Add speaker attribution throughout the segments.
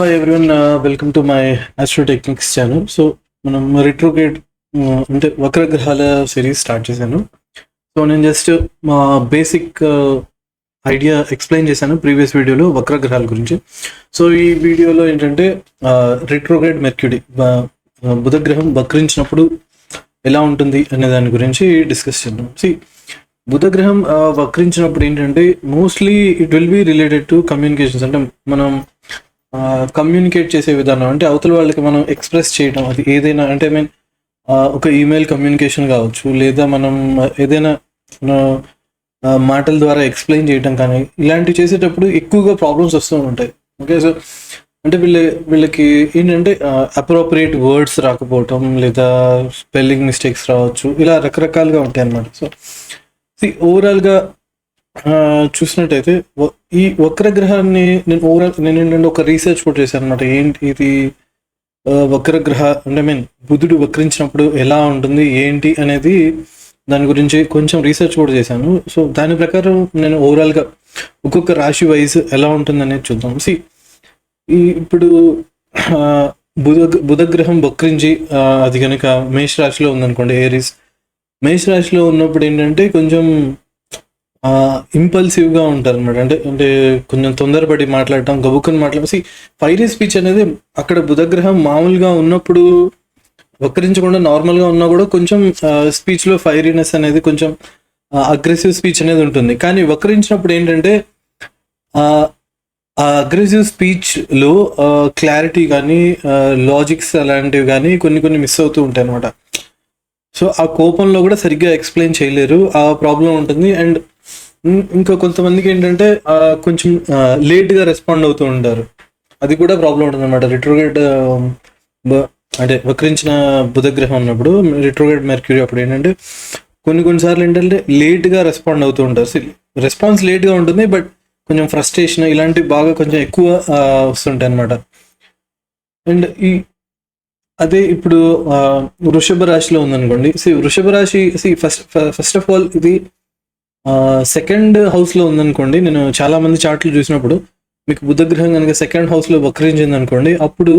Speaker 1: Hi everyone, welcome to my astro technics channel. So మనం retrograde అంటే వక్రగ్రహాల series start చేశాను. సో నేను జస్ట్ మా బేసిక్ ఐడియా ఎక్స్ప్లెయిన్ చేశాను ప్రీవియస్ వీడియోలో వక్రగ్రహాల గురించి. సో ఈ వీడియోలో ఏంటంటే రిట్రోగ్రేడ్ మెర్క్యూరీ బుధగ్రహం వక్రించినప్పుడు ఎలా ఉంటుంది అనే దాని గురించి డిస్కస్ చేద్దాం. బుధగ్రహం వక్రించినప్పుడు ఏంటంటే mostly it will be related to communications. అంటే మనం కమ్యూనికేట్ చేసే విధానం, అంటే అవతల వాళ్ళకి మనం ఎక్స్ప్రెస్ చేయడం, అది ఏదైనా అంటే ఒక ఈమెయిల్ కమ్యూనికేషన్ కావచ్చు, లేదా మనం ఏదైనా మాటల ద్వారా ఎక్స్ప్లెయిన్ చేయడం కానీ ఇలాంటివి చేసేటప్పుడు ఎక్కువగా ప్రాబ్లమ్స్ వస్తూ ఉంటాయి. ఓకే, సో అంటే వీళ్ళకి ఏంటంటే అప్రోప్రియేట్ వర్డ్స్ రాకపోవటం, లేదా స్పెల్లింగ్ మిస్టేక్స్ రావచ్చు, ఇలా రకరకాలుగా ఉంటాయి అన్నమాట. సో ఓవరాల్గా చూసినట్టయితే ఈ వక్రగ్రహాన్ని నేను ఏంటంటే ఒక రీసెర్చ్ కూడా చేశాను అనమాట. ఏంటి ఇది వక్రగ్రహ అంటే బుధుడు వక్రించినప్పుడు ఎలా ఉంటుంది ఏంటి అనేది దాని గురించి కొంచెం రీసెర్చ్ కూడా చేశాను. సో దాని ప్రకారం నేను ఓవరాల్గా ఒక్కొక్క రాశి వైజ్ ఎలా ఉంటుంది అనేది చూద్దాం. ఇప్పుడు బుధగ్రహం వక్రించి అది కనుక మేష రాశిలో ఉందనుకోండి, ఏరీస్ మేష రాశిలో ఉన్నప్పుడు ఏంటంటే కొంచెం ఇంపల్సివ్గా ఉంటారు అనమాట. అంటే కొంచెం తొందరపడి మాట్లాడటం, గబుక్కుని మాట్లాడేసి ఫైరీ స్పీచ్ అనేది అక్కడ బుధగ్రహం మామూలుగా ఉన్నప్పుడు వక్రించకుండా నార్మల్గా ఉన్నా కూడా కొంచెం స్పీచ్లో ఫైరీనెస్ అనేది, కొంచెం అగ్రెసివ్ స్పీచ్ అనేది ఉంటుంది. కానీ వక్రించినప్పుడు ఏంటంటే ఆ అగ్రెసివ్ స్పీచ్లో క్లారిటీ కానీ లాజిక్స్ అలాంటివి కానీ కొన్ని మిస్ అవుతూ ఉంటాయి అనమాట. సో ఆ కోపంలో కూడా సరిగ్గా ఎక్స్ప్లెయిన్ చేయలేరు, ఆ ప్రాబ్లం ఉంటుంది. అండ్ ఇంకా కొంతమందికి ఏంటంటే కొంచెం లేట్గా రెస్పాండ్ అవుతూ ఉంటారు, అది కూడా ప్రాబ్లం ఉంటుంది అనమాట. రిట్రోగ్రేడ్ అంటే వక్రించిన బుధగ్రహం ఉన్నప్పుడు, రిట్రోగ్రేడ్ మెర్క్యూరీ అప్పుడు ఏంటంటే కొన్నిసార్లు ఏంటంటే లేట్గా రెస్పాండ్ అవుతూ ఉంటారు. రెస్పాన్స్ లేట్గా ఉంటుంది, బట్ కొంచెం ఫ్రస్ట్రేషన్ ఇలాంటివి బాగా కొంచెం ఎక్కువ వస్తుంటాయి అనమాట. అండ్ అదే ఇప్పుడు వృషభ రాశిలో ఉందనుకోండి. వృషభ రాశి ఫస్ట్ ఆఫ్ ఆల్ ఇది సెకండ్ హౌస్లో ఉందనుకోండి. నేను చాలా మంది చార్ట్లు చూసినప్పుడు మీకు బుధగ్రహం కనుక సెకండ్ హౌస్లో వక్రించింది అనుకోండి, అప్పుడు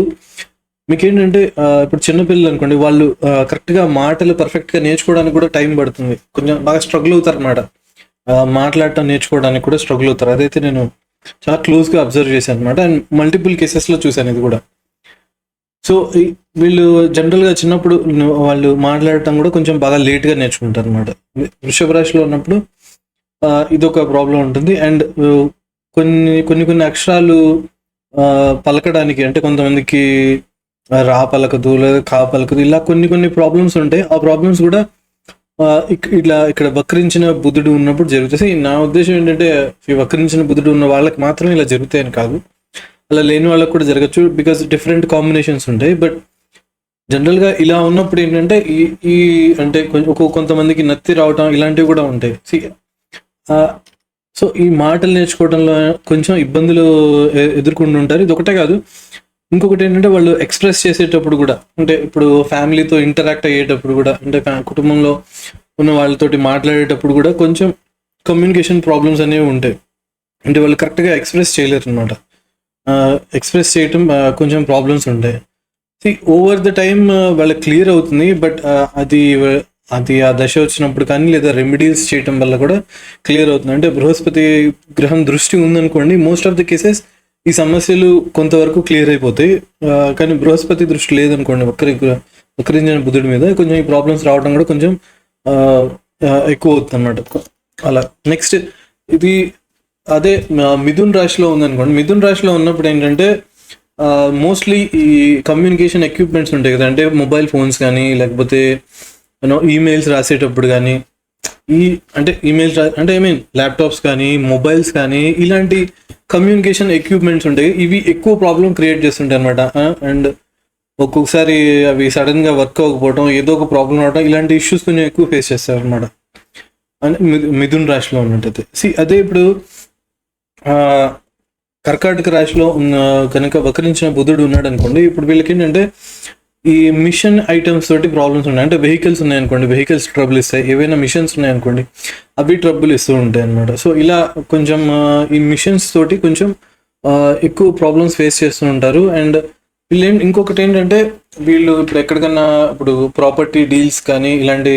Speaker 1: మీకు ఏంటంటే ఇప్పుడు చిన్నపిల్లలు అనుకోండి, వాళ్ళు కరెక్ట్గా మాటలు పర్ఫెక్ట్గా నేర్చుకోవడానికి కూడా టైం పడుతుంది, కొంచెం బాగా స్ట్రగుల్ అవుతారు అనమాట. మాట్లాడటం నేర్చుకోవడానికి కూడా స్ట్రగుల్ అవుతారు. అదైతే నేను చాలా క్లోజ్గా అబ్జర్వ్ చేశాను అనమాట. అండ్ మల్టిపుల్ కేసెస్లో చూశాను ఇది కూడా. సో వీళ్ళు జనరల్గా చిన్నప్పుడు వాళ్ళు మాట్లాడటం కూడా కొంచెం బాగా లేట్గా నేర్చుకుంటారు అనమాట. వృషభ రాశిలో ఉన్నప్పుడు ఇదొక ప్రాబ్లం ఉంటుంది. అండ్ కొన్ని అక్షరాలు పలకడానికి, అంటే కొంతమందికి రా పలకదు లేదా కా పలకదు, ఇలా కొన్ని ప్రాబ్లమ్స్ ఉంటాయి. ఆ ప్రాబ్లమ్స్ కూడా ఇక్కడ వక్రించిన బుధుడు ఉన్నప్పుడు జరుగుతాయి. నా ఉద్దేశం ఏంటంటే ఈ వక్రించిన బుధుడు ఉన్న వాళ్ళకి మాత్రమే ఇలా జరుగుతాయని కాదు, అలా లేని వాళ్ళకి కూడా జరగచ్చు, బికాస్ డిఫరెంట్ కాంబినేషన్స్ ఉంటాయి. బట్ జనరల్గా ఇలా ఉన్నప్పుడు ఏంటంటే ఈ అంటే కొంతమందికి నత్తి రావటం ఇలాంటివి కూడా ఉంటాయి. సో ఈ మాటలు నేర్చుకోవడంలో కొంచెం ఇబ్బందులు ఎదుర్కొంటూ ఉంటారు. ఇది ఒకటే కాదు, ఇంకొకటి ఏంటంటే వాళ్ళు ఎక్స్ప్రెస్ చేసేటప్పుడు కూడా, అంటే ఇప్పుడు ఫ్యామిలీతో ఇంటరాక్ట్ అయ్యేటప్పుడు కూడా, అంటే కుటుంబంలో ఉన్న వాళ్ళతోటి మాట్లాడేటప్పుడు కూడా కొంచెం కమ్యూనికేషన్ ప్రాబ్లమ్స్ అనేవి ఉంటాయి. అంటే వాళ్ళు కరెక్ట్గా ఎక్స్ప్రెస్ చేయలేరు అనమాట. ఎక్స్ప్రెస్ చేయటం కొంచెం ప్రాబ్లమ్స్ ఉంటాయి. ఓవర్ ద టైమ్ వాళ్ళకి క్లియర్ అవుతుంది, బట్ అది ఆ దశ వచ్చినప్పుడు కానీ లేదా రెమెడీస్ చేయటం వల్ల కూడా క్లియర్ అవుతుంది. అంటే బృహస్పతి గ్రహం దృష్టి ఉందనుకోండి, మోస్ట్ ఆఫ్ ద కేసెస్ ఈ సమస్యలు కొంతవరకు క్లియర్ అయిపోతాయి. కానీ బృహస్పతి దృష్టి లేదనుకోండి, వక్రించిన బుధుడి మీద, కొంచెం ఈ ప్రాబ్లమ్స్ రావడం కూడా కొంచెం ఎక్కువ అవుతుంది అన్నమాట. అలా నెక్స్ట్ ఇది అదే మిథున్ రాశిలో ఉందనుకోండి. మిథున్ రాశిలో ఉన్నప్పుడు ఏంటంటే మోస్ట్లీ ఈ కమ్యూనికేషన్ ఎక్విప్మెంట్స్ ఉంటాయి కదా, అంటే మొబైల్ ఫోన్స్ కానీ, లేకపోతే ఈమెయిల్స్ రాసేటప్పుడు కానీ, అంటే ఈమెయిల్స్ అంటే ల్యాప్టాప్స్ కానీ మొబైల్స్ కానీ ఇలాంటి కమ్యూనికేషన్ ఎక్విప్మెంట్స్ ఉంటాయి. ఇవి ఎక్కువ ప్రాబ్లం క్రియేట్ చేస్తుంటాయి అనమాట. అండ్ ఒక్కొక్కసారి అవి సడన్గా వర్క్ అవ్వకపోవడం, ఏదో ఒక ప్రాబ్లం రావడం, ఇలాంటి ఇష్యూస్ కొంచెం ఎక్కువ ఫేస్ చేస్తారు అనమాట. అంటే మిథున్ రాశిలో ఉన్నట్టయితే అదే ఇప్పుడు కర్కాటక రాశిలో ఉన్న కనుక వక్రించిన బుధుడు ఉన్నాడు అనుకోండి, ఇప్పుడు వీళ్ళకి ఏంటంటే ఈ మిషన్ ఐటమ్స్ తోటి ప్రాబ్లమ్స్ ఉన్నాయి. అంటే వెహికల్స్ ఉన్నాయనుకోండి, వెహికల్స్ ట్రబుల్ ఇస్తాయి. ఏవైనా మిషన్స్ ఉన్నాయనుకోండి, అవి ట్రబుల్ ఇస్తూ ఉంటాయి అనమాట. సో ఇలా కొంచెం ఈ మిషన్స్ తోటి కొంచెం ఎక్కువ ప్రాబ్లమ్స్ ఫేస్ చేస్తూ ఉంటారు. అండ్ ఇంకొకటి ఏంటంటే వీళ్ళు ఇప్పుడు ఎక్కడికన్నా ఇప్పుడు ప్రాపర్టీ డీల్స్ కానీ ఇలాంటి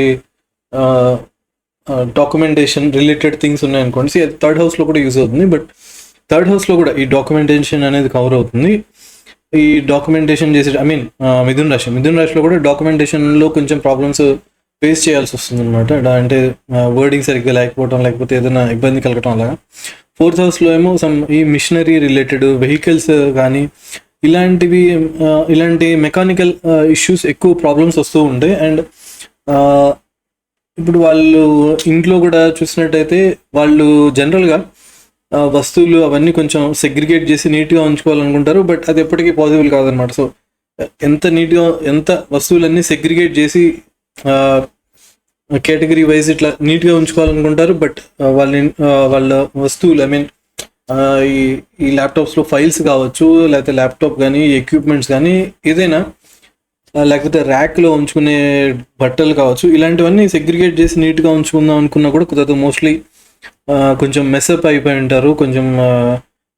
Speaker 1: డాక్యుమెంటేషన్ రిలేటెడ్ థింగ్స్ ఉన్నాయనుకోండి, అది థర్డ్ హౌస్లో కూడా యూజ్ అవుతుంది. బట్ థర్డ్ హౌస్లో కూడా ఈ డాక్యుమెంటేషన్ అనేది కవర్ అవుతుంది. ఈ డాక్యుమెంటేషన్ చేసే మిథున్ రాశిలో కూడా డాక్యుమెంటేషన్లో కొంచెం ప్రాబ్లమ్స్ ఫేస్ చేయాల్సి వస్తుంది అనమాట. అంటే వర్డింగ్ సరిగ్గా లేకపోవడం, లేకపోతే ఏదైనా ఇబ్బంది కలగటం అలాగా. ఫోర్త్ హౌస్లో ఏమో ఈ మిషనరీ రిలేటెడ్ వెహికల్స్ కానీ ఇలాంటి మెకానికల్ ఇష్యూస్ ఎక్కువ ప్రాబ్లమ్స్ వస్తూ ఉంటాయి. అండ్ ఇప్పుడు వాళ్ళు ఇంట్లో కూడా చూసినట్టయితే వాళ్ళు జనరల్గా వస్తువులు అవన్నీ కొంచెం సెగ్రిగేట్ చేసి నీట్గా ఉంచుకోవాలనుకుంటారు, బట్ అది ఎప్పటికీ పాసిబుల్ కాదనమాట. సో ఎంత వస్తువులన్నీ సెగ్రిగేట్ చేసి కేటగిరీ వైజ్ ఇట్లా నీట్గా ఉంచుకోవాలనుకుంటారు, బట్ వాళ్ళ వస్తువులు ఈ ల్యాప్టాప్స్లో ఫైల్స్ కావచ్చు, లేకపోతే ల్యాప్టాప్ కానీ ఎక్విప్మెంట్స్ కానీ ఏదైనా, లేకపోతే ర్యాక్లో ఉంచుకునే బట్టలు కావచ్చు, ఇలాంటివన్నీ సెగ్రిగేట్ చేసి నీట్గా ఉంచుకుందాం అనుకున్నా కూడా కుదరదు. మోస్ట్లీ కొంచెం మెస్అప్ అయిపోయి ఉంటారు. కొంచెం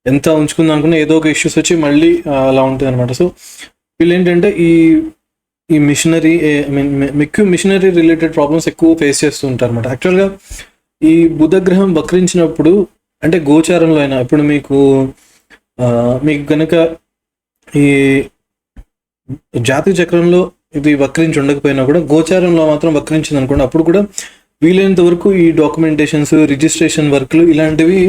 Speaker 1: ఎంత ఉంచుకుందాం అనుకున్నా ఏదో ఒక ఇష్యూస్ వచ్చి మళ్ళీ అలా ఉంటుంది అనమాట. సో వీళ్ళు ఏంటంటే ఈ మిషనరీ మిషనరీ రిలేటెడ్ ప్రాబ్లమ్స్ ఎక్కువ ఫేస్ చేస్తూ ఉంటారు అనమాట. యాక్చువల్గా ఈ బుధగ్రహం వక్రించినప్పుడు, అంటే గోచారంలో అయినా, ఇప్పుడు మీకు కనుక ఈ జాతక చక్రంలో ఇది వక్రించి ఉండకపోయినా కూడా గోచారంలో మాత్రం వక్రించింది అనుకోండి, అప్పుడు కూడా వీలైనంత వరకు ఈ డాక్యుమెంటేషన్స్, రిజిస్ట్రేషన్ వర్క్లు ఇలాంటివి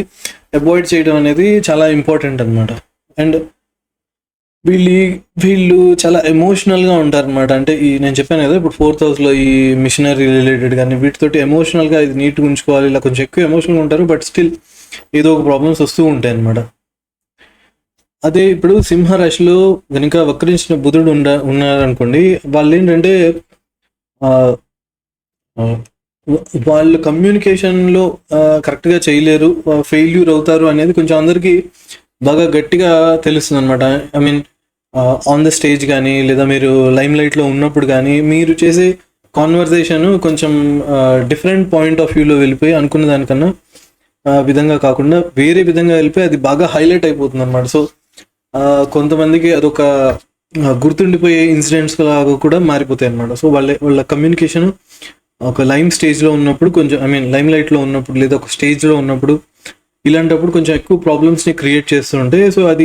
Speaker 1: అవాయిడ్ చేయడం అనేది చాలా ఇంపార్టెంట్ అనమాట. అండ్ వీళ్ళు చాలా ఎమోషనల్గా ఉంటారనమాట. అంటే నేను చెప్పాను కదా, ఇప్పుడు ఫోర్త్ హౌస్లో ఈ మిషనరీ రిలేటెడ్ కానీ వీటితోటి ఎమోషనల్గా ఇది నీట్గా ఉంచుకోవాలి, ఇలా కొంచెం ఎక్కువ ఎమోషనల్గా ఉంటారు. బట్ స్టిల్ ఏదో ఒక ప్రాబ్లమ్స్ వస్తూ ఉంటాయి అనమాట. అదే ఇప్పుడు సింహరాశిలో కనుక వక్రించిన బుధుడు ఉన్నారనుకోండి, వాళ్ళు ఏంటంటే వాళ్ళు కమ్యూనికేషన్లో కరెక్ట్గా చేయలేరు, ఫెయిల్యూర్ అవుతారు అనేది కొంచెం అందరికీ బాగా గట్టిగా తెలుస్తుంది అనమాట. ఆన్ ద స్టేజ్ కానీ, లేదా మీరు లైమ్ లైట్లో ఉన్నప్పుడు కానీ మీరు చేసే కాన్వర్జేషన్ కొంచెం డిఫరెంట్ పాయింట్ ఆఫ్ వ్యూలో వెళ్ళిపోయి అనుకున్న దానికన్నా విధంగా కాకుండా వేరే విధంగా వెళ్ళిపోయి అది బాగా హైలైట్ అయిపోతుంది అనమాట. సో కొంతమందికి అదొక గుర్తుండిపోయే ఇన్సిడెంట్స్ లాగా కూడా మారిపోతాయి అనమాట. సో వాళ్ళ కమ్యూనికేషన్ ఒక లైమ్ స్టేజ్లో ఉన్నప్పుడు కొంచెం లైమ్ లైట్లో ఉన్నప్పుడు, లేదా ఒక స్టేజ్లో ఉన్నప్పుడు, ఇలాంటప్పుడు కొంచెం ఎక్కువ ప్రాబ్లమ్స్ని క్రియేట్ చేస్తూ ఉంటాయి. సో అది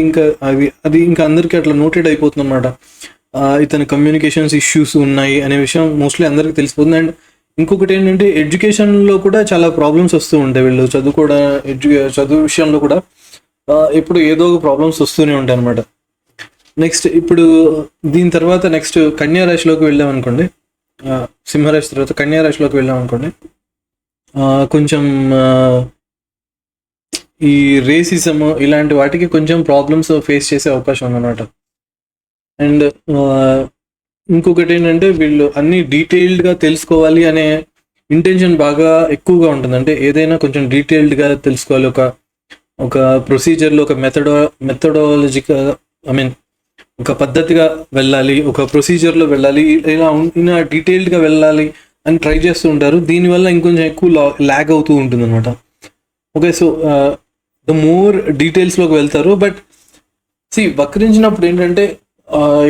Speaker 1: ఇంకా అందరికీ అట్లా నోటెడ్ అయిపోతుంది అనమాట. ఇతని కమ్యూనికేషన్స్ ఇష్యూస్ ఉన్నాయి అనే విషయం మోస్ట్లీ అందరికీ తెలిసిపోతుంది. అండ్ ఇంకొకటి ఏంటంటే ఎడ్యుకేషన్లో కూడా చాలా ప్రాబ్లమ్స్ వస్తూ ఉంటాయి. వీళ్ళు చదువు విషయంలో కూడా ఇప్పుడు ఏదో ఒక ప్రాబ్లమ్స్ వస్తూనే ఉంటాయి అనమాట. నెక్స్ట్ ఇప్పుడు దీని తర్వాత నెక్స్ట్ కన్యా రాశిలోకి వెళ్ళామనుకోండి, సింహరాశి తర్వాత కన్యా రాశిలోకి వెళ్ళామనుకోండి, కొంచెం ఈ రేసిజం ఇలాంటి వాటికి కొంచెం ప్రాబ్లమ్స్ ఫేస్ చేసే అవకాశం ఉందన్నమాట. అండ్ ఇంకొకటి ఏంటంటే వీళ్ళు అన్ని డీటెయిల్డ్గా తెలుసుకోవాలి అనే ఇంటెన్షన్ బాగా ఎక్కువగా ఉంటుంది. అంటే ఏదైనా కొంచెం డీటెయిల్డ్గా తెలుసుకోవాలి, ఒక ప్రొసీజర్లో ఒక మెథడాలజిగా ఒక పద్ధతిగా వెళ్ళాలి, ఒక ప్రొసీజర్లో వెళ్ళాలి, ఇలా డీటెయిల్డ్గా వెళ్ళాలి అని ట్రై చేస్తూ ఉంటారు. దీనివల్ల ఇంకొంచెం ఎక్కువ ల్యాగ్ అవుతూ ఉంటుంది అనమాట. ఓకే, సో ద మోర్ డీటెయిల్స్లోకి వెళ్తారు. బట్ వక్రించినప్పుడు ఏంటంటే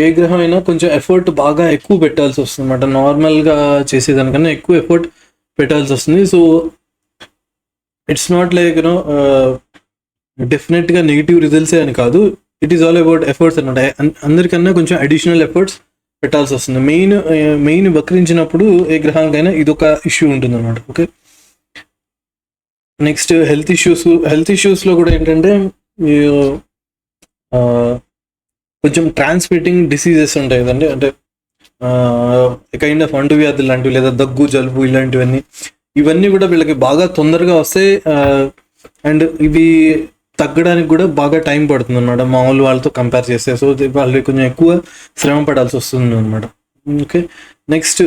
Speaker 1: ఏ గ్రహం అయినా కొంచెం ఎఫర్ట్ బాగా ఎక్కువ పెట్టాల్సి వస్తుంది అనమాట. నార్మల్గా చేసేదానికన్నా ఎక్కువ ఎఫర్ట్ పెట్టాల్సి వస్తుంది. సో ఇట్స్ నాట్ లైక్ డెఫినెట్గా నెగిటివ్ రిజల్ట్సే అని కాదు, it is all about efforts అనమాట. అందరికన్నా కొంచెం అడిషనల్ ఎఫర్ట్స్ పెట్టాల్సి వస్తుంది. మెయిన్ వక్రించినప్పుడు ఏ గ్రహానికైనా ఇదొక ఇష్యూ ఉంటుంది అనమాట. ఓకే, నెక్స్ట్ హెల్త్ ఇష్యూస్లో కూడా ఏంటంటే కొంచెం ట్రాన్స్మిటింగ్ డిసీజెస్ ఉంటాయి కదండి. అంటే కైండ్ ఆఫ్ అంటువ్యాధులు లాంటివి, లేదా దగ్గు, జలుబు ఇవన్నీ కూడా వీళ్ళకి బాగా తొందరగా వస్తాయి. అండ్ ఇవి తగ్గడానికి కూడా బాగా టైం పడుతుంది అనమాట మామూలు వాళ్ళతో కంపేర్ చేస్తే. సో వాళ్ళకి కొంచెం ఎక్కువ శ్రమ పడాల్సి వస్తుంది అనమాట. ఓకే, నెక్స్ట్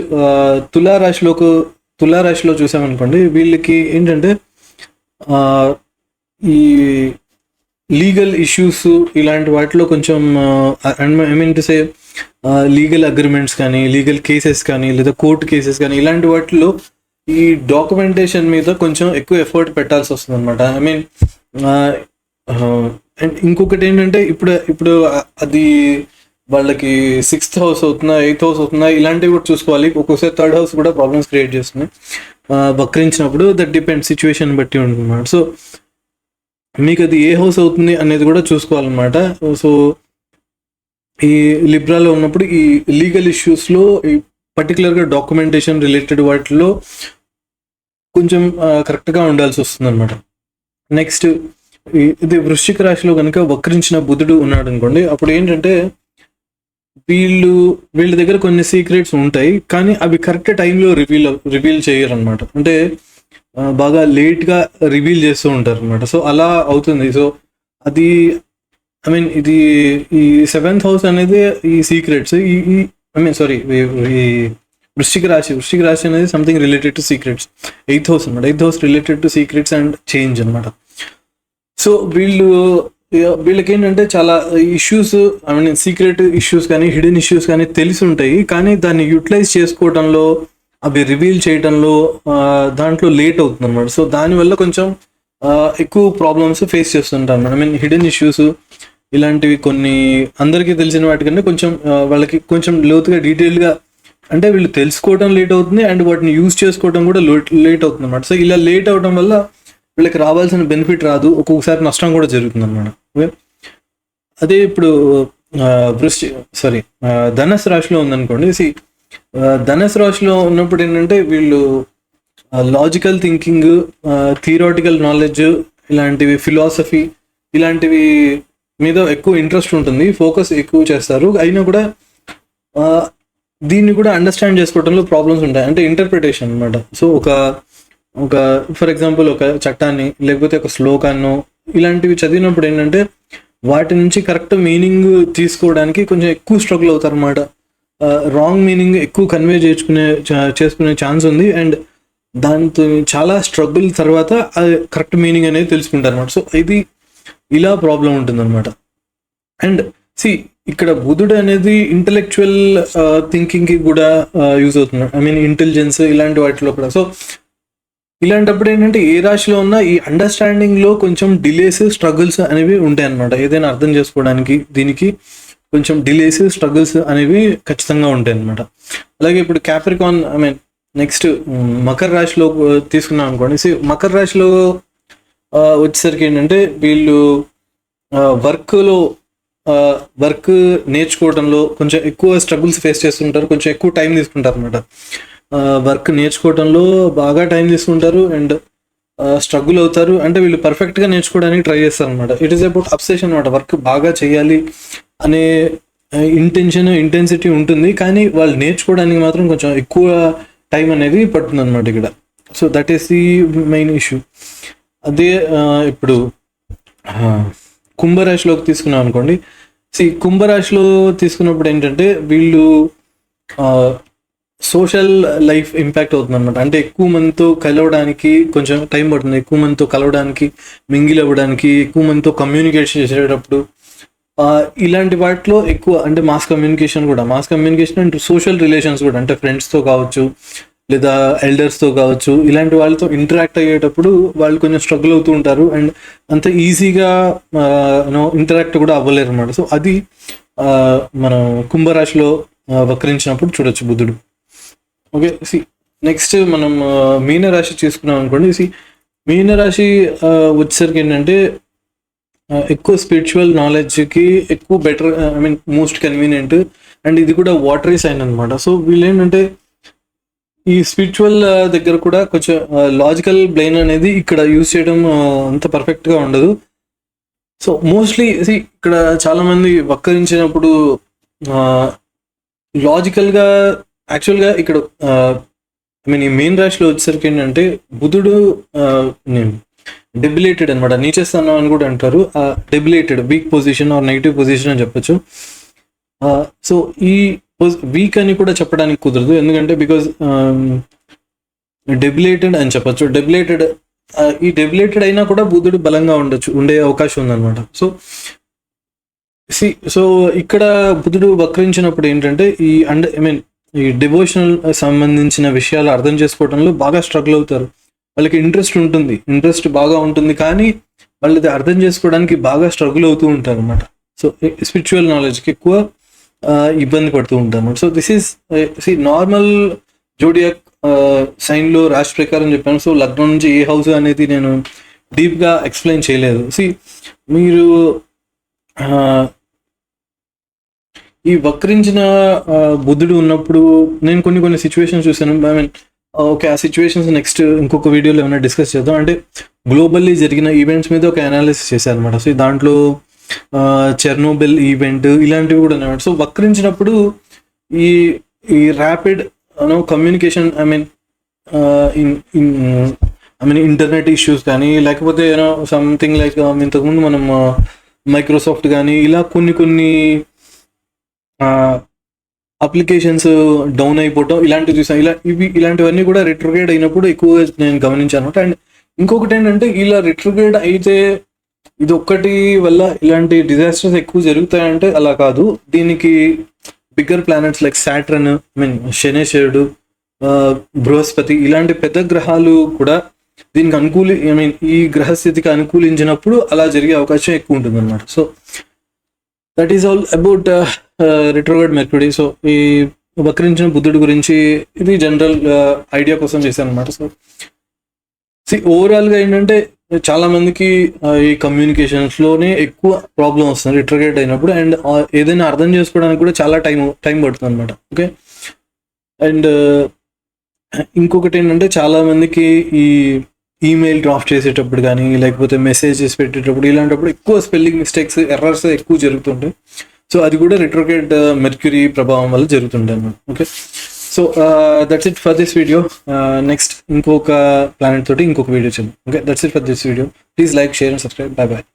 Speaker 1: తులారాశిలో చూసామనుకోండి, వీళ్ళకి ఏంటంటే ఈ లీగల్ ఇష్యూస్ ఇలాంటి వాటిలో కొంచెం లీగల్ అగ్రిమెంట్స్ కానీ, లీగల్ కేసెస్ కానీ, లేదా కోర్టు కేసెస్ కానీ, ఇలాంటి వాటిలో ఈ డాక్యుమెంటేషన్ మీద కొంచెం ఎక్కువ ఎఫర్ట్ పెట్టాల్సి వస్తుంది అనమాట. అండ్ ఇంకొకటి ఏంటంటే ఇప్పుడు ఇప్పుడు అది వాళ్ళకి 6th హౌస్ అవుతుందా 8th హౌస్ అవుతుందా ఇలాంటివి కూడా చూసుకోవాలి. ఒక్కొక్కసారి 3rd హౌస్ కూడా ప్రాబ్లమ్స్ క్రియేట్ చేస్తుంది వక్రించినప్పుడు. దట్ డిపెండ్ సిచ్యువేషన్ బట్టి ఉంటుందన్నమాట. సో మీకు అది ఏ హౌస్ అవుతుంది అనేది కూడా చూసుకోవాలన్నమాట. సో ఈ లిబ్రాలో ఉన్నప్పుడు ఈ లీగల్ ఇష్యూస్లో ఈ పర్టికులర్గా డాక్యుమెంటేషన్ రిలేటెడ్ వాటిలో కొంచెం కరెక్ట్గా ఉండాల్సి వస్తుంది అనమాట. నెక్స్ట్ ఇది వృశ్చిక రాశిలో కనుక వక్రించిన బుధుడు ఉన్నాడు అనుకోండి, అప్పుడు ఏంటంటే వీళ్ళ దగ్గర కొన్ని సీక్రెట్స్ ఉంటాయి, కానీ అవి కరెక్ట్ టైంలో రివీల్ చేయరు అనమాట. అంటే బాగా లేట్గా రివీల్ చేస్తూ ఉంటారు అనమాట. సో అలా అవుతుంది. సో అది ఐ మీన్ ఇది ఈ 7th హౌస్ అనేది ఈ సీక్రెట్స్ ఈ వృశ్చిక రాశి అనేది something related to secrets. 8th house అనమాట. 8th house related to secrets and change అనమాట. సో వీళ్ళకి ఏంటంటే చాలా issues, I mean secret issues కానీ హిడెన్ ఇష్యూస్ కానీ తెలిసి ఉంటాయి, కానీ దాన్ని యూటిలైజ్ చేసుకోవడంలో అవి రివీల్ చేయడంలో దాంట్లో లేట్ అవుతుంది అనమాట. సో దానివల్ల కొంచెం ఎక్కువ ప్రాబ్లమ్స్ ఫేస్ చేస్తుంటారు అనమాట. ఐ మీన్ హిడెన్ ఇష్యూస్ ఇలాంటివి కొన్ని అందరికీ తెలిసిన వాటికన్నా కొంచెం వాళ్ళకి కొంచెం లోతుగా డీటెయిల్గా అంటే వీళ్ళు తెలుసుకోవడం లేట్ అవుతుంది అండ్ వాటిని యూజ్ చేసుకోవడం కూడా లేట్ అవుతుంది అనమాట. సో ఇలా లేట్ అవడం వల్ల వీళ్ళకి రావాల్సిన బెనిఫిట్ రాదు, ఒక్కొక్కసారి నష్టం కూడా జరుగుతుంది అనమాట. అదే ఇప్పుడు ధనుసు రాశిలో ఉందనుకోండి. ధనుసు రాశిలో ఉన్నప్పుడు ఏంటంటే వీళ్ళు లాజికల్ థింకింగ్, థియరాటికల్ నాలెడ్జ్, ఇలాంటివి ఫిలాసఫీ ఇలాంటివి మీద ఎక్కువ ఇంట్రెస్ట్ ఉంటుంది, ఫోకస్ ఎక్కువ చేస్తారు. అయినా కూడా దీన్ని కూడా అండర్స్టాండ్ చేసుకోవడంలో ప్రాబ్లమ్స్ ఉంటాయి. అంటే ఇంటర్ప్రిటేషన్ అనమాట. సో ఒక ఫర్ ఎగ్జాంపుల్ ఒక చట్టాన్ని లేకపోతే ఒక శ్లోకాన్ని ఇలాంటివి చదివినప్పుడు ఏంటంటే వాటి నుంచి కరెక్ట్ మీనింగ్ తీసుకోవడానికి కొంచెం ఎక్కువ స్ట్రగుల్ అవుతారు అనమాట. రాంగ్ మీనింగ్ ఎక్కువ కన్వే చేసుకునే ఛాన్స్ ఉంది. అండ్ దాంతో చాలా స్ట్రగుల్ తర్వాత కరెక్ట్ మీనింగ్ అనేది తెలుసుకుంటారు అనమాట. సో ఇది ఇలా ప్రాబ్లం ఉంటుంది అనమాట. అండ్ ఇక్కడ బుధుడు అనేది ఇంటలెక్చువల్ థింకింగ్కి కూడా యూజ్ అవుతున్నాడు. ఐ మీన్ ఇంటెలిజెన్స్ ఇలాంటి వాటిలో కూడా. సో ఇలాంటప్పుడు ఏంటంటే ఏ రాశిలో ఉన్నా ఈ అండర్స్టాండింగ్లో కొంచెం డిలేస్, స్ట్రగుల్స్ అనేవి ఉంటాయి అనమాట. ఏదైనా అర్థం చేసుకోవడానికి దీనికి కొంచెం డిలేస్, స్ట్రగుల్స్ అనేవి ఖచ్చితంగా ఉంటాయి అనమాట. అలాగే ఇప్పుడు Capricorn, I mean next Makar రాశిలో తీసుకున్నాం అనుకోండి. మకర రాశిలో వచ్చేసరికి ఏంటంటే వీళ్ళు వర్క్ నేర్చుకోవడంలో కొంచెం ఎక్కువ స్ట్రగుల్స్ ఫేస్ చేస్తుంటారు, కొంచెం ఎక్కువ టైం తీసుకుంటారు అనమాట. వర్క్ నేర్చుకోవడంలో బాగా టైం తీసుకుంటారు అండ్ స్ట్రగుల్ అవుతారు. అంటే వీళ్ళు పర్ఫెక్ట్గా నేర్చుకోవడానికి ట్రై చేస్తారు అనమాట. ఇట్ ఈస్ అబౌట్ అబ్సెషన్ అనమాట. వర్క్ బాగా చేయాలి అనే ఇంటెన్సిటీ ఉంటుంది, కానీ వాళ్ళు నేర్చుకోవడానికి మాత్రం కొంచెం ఎక్కువ టైం అనేది పడుతుంది అనమాట ఇక్కడ. So that is the main issue. అదే ఇప్పుడు కుంభరాశిలోకి తీసుకున్నాం అనుకోండి. కుంభరాశిలో తీసుకున్నప్పుడు ఏంటంటే వీళ్ళు సోషల్ లైఫ్ ఇంపాక్ట్ అవుతుంది అనమాట. అంటే ఎక్కువ మందితో కలవడానికి కొంచెం టైం పడుతుంది, ఎక్కువ మందితో కలవడానికి, మింగిల్ అవ్వడానికి, ఎక్కువ మందితో కమ్యూనికేషన్ చేసేటప్పుడు ఇలాంటి వాటిలో ఎక్కువ అంటే mass communication and social relations కూడా, అంటే ఫ్రెండ్స్తో కావచ్చు లేదా ఎల్డర్స్తో కావచ్చు, ఇలాంటి వాళ్ళతో ఇంటరాక్ట్ అయ్యేటప్పుడు వాళ్ళు కొంచెం స్ట్రగుల్ అవుతూ ఉంటారు అండ్ అంత ఈజీగా ఇంటరాక్ట్ కూడా అవ్వలేరు అనమాట. సో అది మనం కుంభరాశిలో వక్రించినప్పుడు చూడొచ్చు బుధుడు. ఓకే, నెక్స్ట్ మనం మీనరాశి తీసుకున్నాం అనుకోండి. మీనరాశి వచ్చేసరికి ఏంటంటే ఎక్కువ స్పిరిచువల్ నాలెడ్జ్కి ఎక్కువ better, I mean most convenient. And ఇది కూడా వాటరీ సైన్ అనమాట. సో వీళ్ళు ఏంటంటే ఈ స్పిరిచువల్ దగ్గర కూడా కొంచెం లాజికల్ బ్రెయిన్ అనేది ఇక్కడ యూజ్ చేయడం అంత పర్ఫెక్ట్గా ఉండదు. సో మోస్ట్లీ ఇక్కడ చాలామంది వక్రించినప్పుడు లాజికల్గా యాక్చువల్గా ఇక్కడ ఐ మీన్ ఈ మెయిన్ రాశిలో వచ్చేసరికి ఏంటంటే బుధుడు డెబిలేటెడ్ అనమాట. నీచస్థానం అని కూడా అంటారు. Debilitated, weak position or negative position అని చెప్పచ్చు. సో ఈ వీక్ అని కూడా చెప్పడానికి కుదరదు, ఎందుకంటే బికాజ్ డెబిలేటెడ్ అని చెప్పచ్చు. ఈ డెబిలేటెడ్ అయినా కూడా బుధుడు బలంగా ఉండే అవకాశం ఉందన్నమాట. సో ఇక్కడ బుధుడు వక్రించినప్పుడు ఏంటంటే ఈ డివోషనల్ సంబంధించిన విషయాలు అర్థం చేసుకోవడంలో బాగా స్ట్రగుల్ అవుతారు. వాళ్ళకి ఇంట్రెస్ట్ బాగా ఉంటుంది, కానీ వాళ్ళు ఇది అర్థం చేసుకోవడానికి బాగా స్ట్రగుల్ అవుతూ ఉంటారు అనమాట. సో స్పిరిచువల్ నాలెడ్జ్కి ఎక్కువ ఇబ్బంది పడుతూ ఉంటారు అనమాట. So this is normal zodiac సైన్లో రాశి ప్రకారం చెప్పాను. సో లగ్నం నుంచి ఏ హౌస్ అనేది నేను డీప్గా ఎక్స్ప్లెయిన్ చేయలేదు. మీరు ఈ వక్రించిన బుద్ధుడు ఉన్నప్పుడు నేను కొన్ని సిచ్యువేషన్స్ చూసాను. ఐ మీన్ ఓకే, ఆ సిచ్యువేషన్స్ నెక్స్ట్ ఇంకొక వీడియోలో ఏమైనా డిస్కస్ చేద్దాం. అంటే గ్లోబల్లీ జరిగిన ఈవెంట్స్ మీద ఒక అనాలిసిస్ చేశారు అనమాట. సో దాంట్లో చెర్నోబిల్ ఈవెంట్ ఇలాంటివి కూడా ఉన్నాయి. సో వక్రించినప్పుడు ఈ ఈ rapid communication, I mean internet issues కానీ, లేకపోతే సంథింగ్ లైక్ ఇంతకుముందు మనం మైక్రోసాఫ్ట్ కానీ ఇలా కొన్ని అప్లికేషన్స్ డౌన్ అయిపోవటం ఇలాంటివి చూసాను. ఇలాంటివన్నీ కూడా రిట్రోగ్రేడ్ అయినప్పుడు ఎక్కువగా నేను గమనించాను అనమాట. అండ్ ఇంకొకటి ఏంటంటే, ఇలా రిట్రోగ్రేడ్ అయితే ఇది ఒక్కటి వల్ల ఇలాంటి డిజాస్టర్స్ ఎక్కువ జరుగుతాయంటే అలా కాదు. దీనికి bigger planets like Saturn, I mean శనేశ్వరుడు, బృహస్పతి ఇలాంటి పెద్ద గ్రహాలు కూడా దీనికి ఈ గ్రహస్థితికి అనుకూలించినప్పుడు అలా జరిగే అవకాశం ఎక్కువ ఉంటుంది అనమాట. So that is all about retrograde mercury. So ఈ వక్రించిన బుద్ధుడి గురించి ఇది జనరల్ ఐడియా కోసం చేశాను అనమాట. సో ఓవరాల్గా ఏంటంటే, చాలా మందికి ఈ కమ్యూనికేషన్స్లోనే ఎక్కువ ప్రాబ్లం వస్తుంది రిట్రోగ్రేడ్ అయినప్పుడు. అండ్ ఏదైనా అర్థం చేసుకోవడానికి కూడా చాలా టైం పడుతుంది అనమాట. ఓకే, అండ్ ఇంకొకటి ఏంటంటే, చాలా మందికి ఈ ఈమెయిల్ డ్రాఫ్ట్ చేసేటప్పుడు కానీ, లేకపోతే మెసేజెస్ పెట్టేటప్పుడు ఇలాంటప్పుడు ఎక్కువ స్పెల్లింగ్ మిస్టేక్స్, ఎర్రర్స్ ఎక్కువ జరుగుతుంటాయి. సో అది కూడా రిట్రోగ్రేడ్ మెర్క్యూరీ ప్రభావం వల్ల జరుగుతుంటాయి అన్నమాట. Okay, so that's it for this video. Next ఇంకొక ప్లానెట్ తోటి ఇంకొక వీడియో చేద్దాం. Okay, that's it for this video. Please like, share and subscribe. Bye bye.